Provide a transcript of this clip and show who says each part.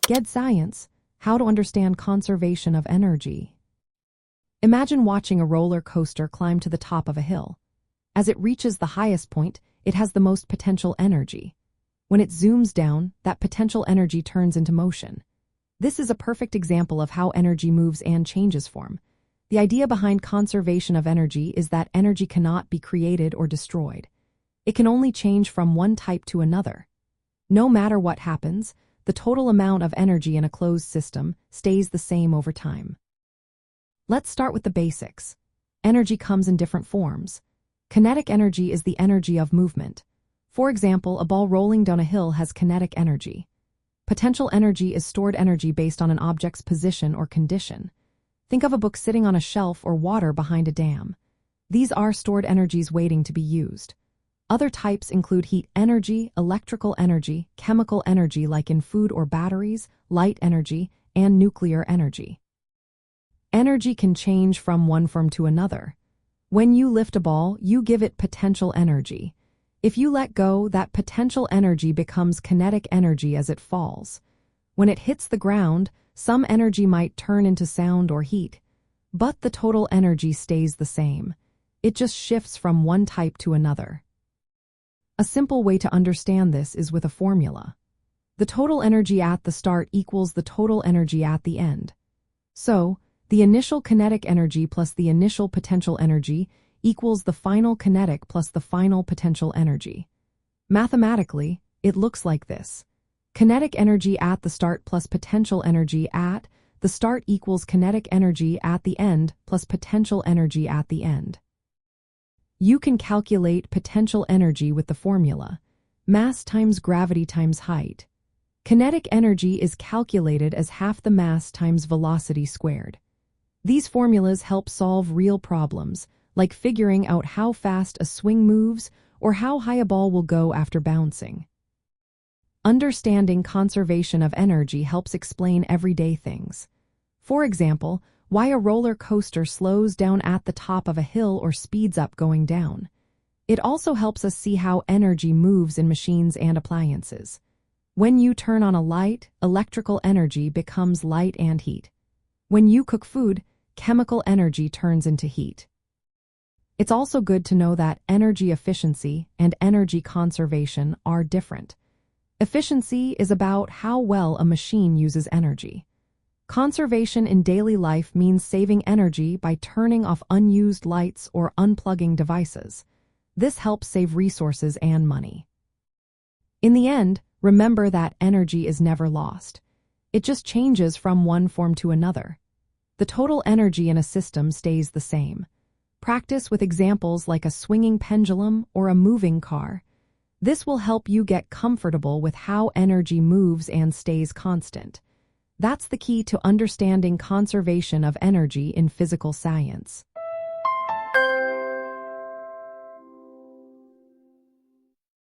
Speaker 1: GED Science, how to understand conservation of energy. Imagine watching a roller coaster climb to the top of a hill. As it reaches the highest point, it has the most potential energy. When it zooms down, that potential energy turns into motion. This is a perfect example of how energy moves and changes form. The idea behind conservation of energy is that energy cannot be created or destroyed. It can only change from one type to another. No matter what happens, the total amount of energy in a closed system stays the same over time. Let's start with the basics. Energy comes in different forms. Kinetic energy is the energy of movement. For example, a ball rolling down a hill has kinetic energy. Potential energy is stored energy based on an object's position or condition. Think of a book sitting on a shelf or water behind a dam. These are stored energies waiting to be used. Other types include heat energy, electrical energy, chemical energy like in food or batteries, light energy, and nuclear energy. Energy can change from one form to another. When you lift a ball, you give it potential energy. If you let go, that potential energy becomes kinetic energy as it falls. When it hits the ground, some energy might turn into sound or heat, but the total energy stays the same. It just shifts from one type to another. A simple way to understand this is with a formula. The total energy at the start equals the total energy at the end. So, the initial kinetic energy plus the initial potential energy equals the final kinetic plus the final potential energy. Mathematically, it looks like this. Kinetic energy at the start plus potential energy at the start equals kinetic energy at the end plus potential energy at the end. You can calculate potential energy with the formula: mass times gravity times height. Kinetic energy is calculated as half the mass times velocity squared. These formulas help solve real problems, like figuring out how fast a swing moves or how high a ball will go after bouncing. Understanding conservation of energy helps explain everyday things. For example, why a roller coaster slows down at the top of a hill or speeds up going down. It also helps us see how energy moves in machines and appliances. When you turn on a light, electrical energy becomes light and heat. When you cook food, chemical energy turns into heat. It's also good to know that energy efficiency and energy conservation are different. Efficiency is about how well a machine uses energy. Conservation in daily life means saving energy by turning off unused lights or unplugging devices. This helps save resources and money. In the end, remember that energy is never lost. It just changes from one form to another. The total energy in a system stays the same. Practice with examples like a swinging pendulum or a moving car. This will help you get comfortable with how energy moves and stays constant. That's the key to understanding conservation of energy in physical science.